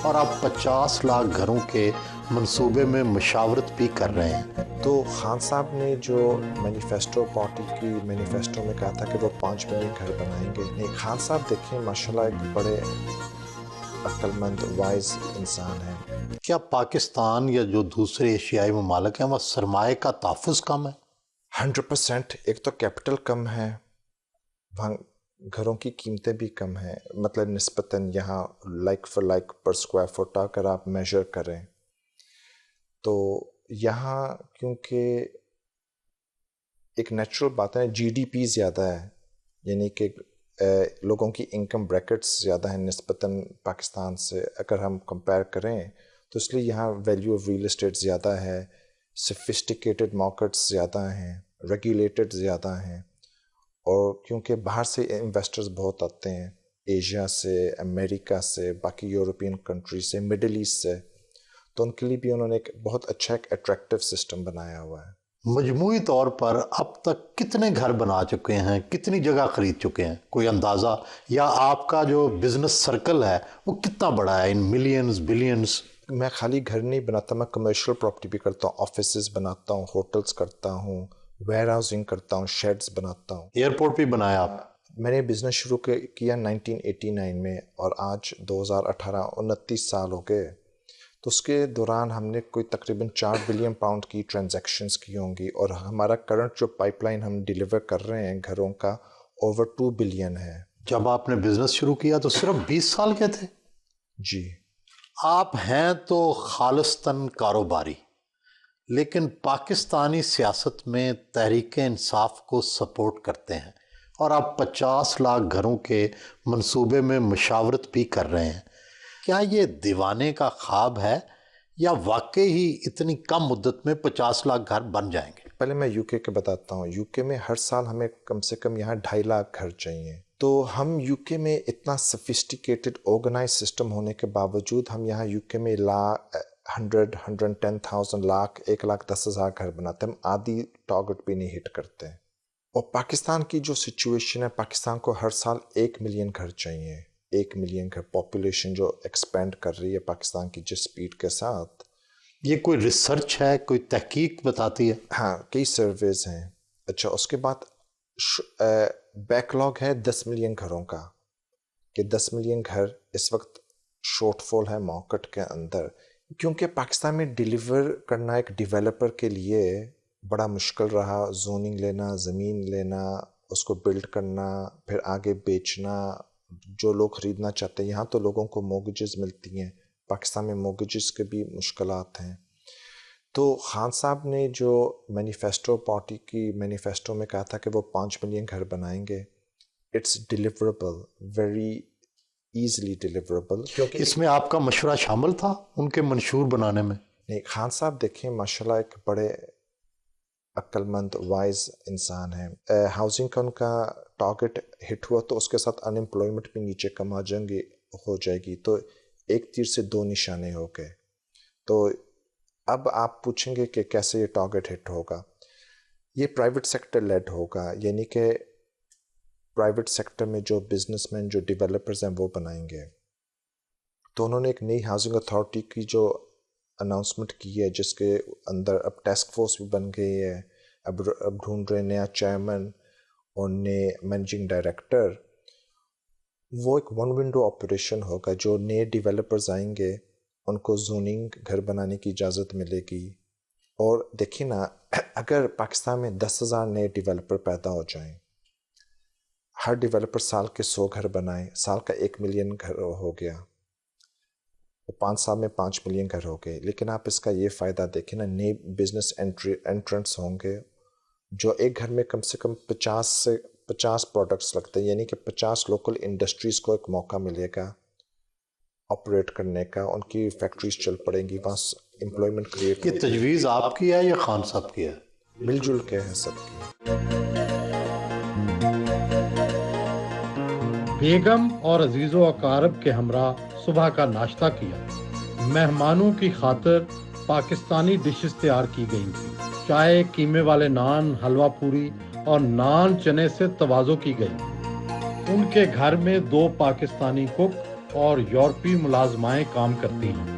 اور آپ 50 لاکھ گھروں کے منصوبے میں مشاورت بھی کر رہے ہیں۔ تو خان صاحب نے جو مینیفیسٹو پارٹی کی مینیفیسٹو میں کہا تھا کہ وہ 5 ملین گھر بنائیں گے، نہیں، خان صاحب دیکھیں ماشاءاللہ ایک بڑے عقل مند وائز انسان ہیں۔ کیا پاکستان یا جو دوسرے ایشیائی ممالک ہیں وہ سرمایہ کا تحفظ کم ہے؟ 100%۔ ایک تو کیپٹل کم ہے، وہاں گھروں کی قیمتیں بھی کم ہیں، مطلب نسبتاً یہاں لائک فار لائک پر اسکوائر فٹ اگر آپ میجر کریں تو یہاں کیونکہ ایک نیچرل بات ہے، جی ڈی پی زیادہ ہے، یعنی کہ لوگوں کی انکم بریکٹس زیادہ ہیں نسبتاً پاکستان سے اگر ہم کمپیئر کریں، تو اس لیے یہاں ویلیو آف ریل اسٹیٹ زیادہ ہے، سفسٹیکیٹڈ مارکیٹس زیادہ ہیں، ریگولیٹڈ زیادہ ہیں، اور کیونکہ باہر سے انویسٹرز بہت آتے ہیں، ایشیا سے، امریکہ سے، باقی یورپین کنٹریز سے، مڈل ایسٹ سے، تو ان کے لیے بھی انہوں نے ایک بہت اچھا ایک اٹریکٹیو سسٹم بنایا ہوا ہے۔ مجموعی طور پر اب تک کتنے گھر بنا چکے ہیں، کتنی جگہ خرید چکے ہیں، کوئی اندازہ؟ یا آپ کا جو بزنس سرکل ہے وہ کتنا بڑا ہے، ان ملینز بلینز؟ میں خالی گھر نہیں بناتا، میں کمرشل پراپرٹی بھی کرتا ہوں، آفیسز بناتا ہوں، ہوٹلز کرتا ہوں، ویئر ہاؤسنگ کرتا ہوں، شیڈز بناتا ہوں۔ ایئرپورٹ بھی بنایا آپ؟ میں نے بزنس شروع کیا 1989 میں، اور آج 2018 29 سال ہو گئے، تو اس کے دوران ہم نے کوئی تقریباً 4 بلین پاؤنڈ کی ٹرانزیکشنز کی ہوں گی، اور ہمارا کرنٹ جو پائپ لائن ہم ڈیلیور کر رہے ہیں گھروں کا اوور 2 بلین ہے۔ جب آپ نے بزنس شروع کیا تو صرف 20 سال کے تھے؟ جی۔ آپ ہیں تو خالصتاً کاروباری، لیکن پاکستانی سیاست میں تحریک انصاف کو سپورٹ کرتے ہیں، اور آپ 50 لاکھ گھروں کے منصوبے میں مشاورت بھی کر رہے ہیں۔ کیا یہ دیوانے کا خواب ہے یا واقعی ہی اتنی کم مدت میں 50 لاکھ گھر بن جائیں گے؟ پہلے میں یو کے بتاتا ہوں۔ یو کے میں ہر سال ہمیں کم سے کم یہاں 2.5 لاکھ گھر چاہیے، تو ہم یو کے میں اتنا سفسٹیکیٹڈ آرگنائز سسٹم ہونے کے باوجود ہم یہاں یو کے میں 110,000 لاکھ 1,10,000 گھر بناتے ہیں، ہم آدھی ٹارگٹ بھی نہیں ہٹ کرتے۔ اور پاکستان کی جو سچویشن ہے، پاکستان کو ہر سال 1 ملین گھر چاہیے، 1 ملین گھر، پاپولیشن جو ایکسپینڈ کر رہی ہے پاکستان کی جس سپیڈ کے ساتھ۔ یہ کوئی ریسرچ ہے، کوئی تحقیق بتاتی ہے؟ ہاں، کئی سرویز ہیں۔ اچھا، اس کے بعد بیک لاگ ہے 10 ملین گھروں کا، کہ 10 ملین گھر اس وقت شارٹ فال ہے مارکیٹ کے اندر، کیونکہ پاکستان میں ڈیلیور کرنا ایک ڈیولپر کے لیے بڑا مشکل رہا، زوننگ لینا، زمین لینا، اس کو بلڈ کرنا، پھر آگے بیچنا، جو لوگ خریدنا چاہتے ہیں۔ یہاں تو لوگوں کو موگیجز ملتی ہیں، پاکستان میں موگیجز کے بھی مشکلات ہیں۔ تو خان صاحب نے جو مینیفیسٹو پارٹی کی مینیفیسٹو میں کہا تھا کہ وہ 5 ملین گھر بنائیں گے، it's deliverable, very easily deliverable. کیونکہ اس میں آپ کا مشورہ شامل تھا ان کے منشور بنانے میں؟ نہیں، خان صاحب دیکھیں ماشاءاللہ ایک بڑے عقل مند وائز انسان ہیں۔ ہاؤسنگ کا ان کا ٹارگٹ ہٹ ہوا تو اس کے ساتھ ان امپلائمنٹ بھی نیچے کم ہو جائے گی، تو ایک تیر سے 2 نشانے ہو گئے۔ تو اب آپ پوچھیں گے کہ کیسے یہ ٹارگٹ ہٹ ہوگا؟ یہ پرائیویٹ سیکٹر لیڈ ہوگا، یعنی کہ پرائیویٹ سیکٹر میں جو بزنس مین، جو ڈیولپرز ہیں وہ بنائیں گے۔ تو انہوں نے ایک نئی ہاؤسنگ اتھارٹی کی جو اناؤنسمنٹ کی ہے، جس کے اندر اب ٹاسک فورس بھی بن گئی ہے، اب ڈھونڈ رہے نیا چیئرمین اور نئے مینیجنگ ڈائریکٹر۔ وہ ایک 1 ونڈو آپریشن ہوگا، جو نئے ڈیولپرز آئیں گے ان کو زوننگ گھر بنانے کی اجازت ملے گی۔ اور دیکھیں نا، اگر پاکستان میں 10,000 نئے ڈیولپر پیدا ہو جائیں، ہر ڈیولپر سال کے 100 گھر بنائیں، سال کا 1 ملین گھر ہو گیا، 5 سال میں 5 ملین گھر ہو گئے۔ لیکن آپ اس کا یہ فائدہ دیکھیں نا، نئے بزنس انٹرنٹس ہوں گے، جو ایک گھر میں کم سے کم 50 پروڈکٹس لگتے ہیں، یعنی کہ 50 لوکل انڈسٹریز کو ایک موقع ملے گا آپریٹ کرنے کا، ان کی فیکٹریز چل پڑیں گی، وہاں امپلائمنٹ کریٹ۔ یہ تجویز آپ کی ہے یا خان صاحب کی ہے؟ مل جل کے ہے سب کی۔ بیگم اور عزیز و اقارب کے ہمراہ صبح کا ناشتہ کیا۔ مہمانوں کی خاطر پاکستانی ڈشز تیار کی گئی تھی۔ چائے، قیمے والے نان، حلوہ پوری اور نان چنے سے تواضع کی گئی۔ ان کے گھر میں 2 پاکستانی کک اور یورپی ملازمائیں کام کرتی ہیں۔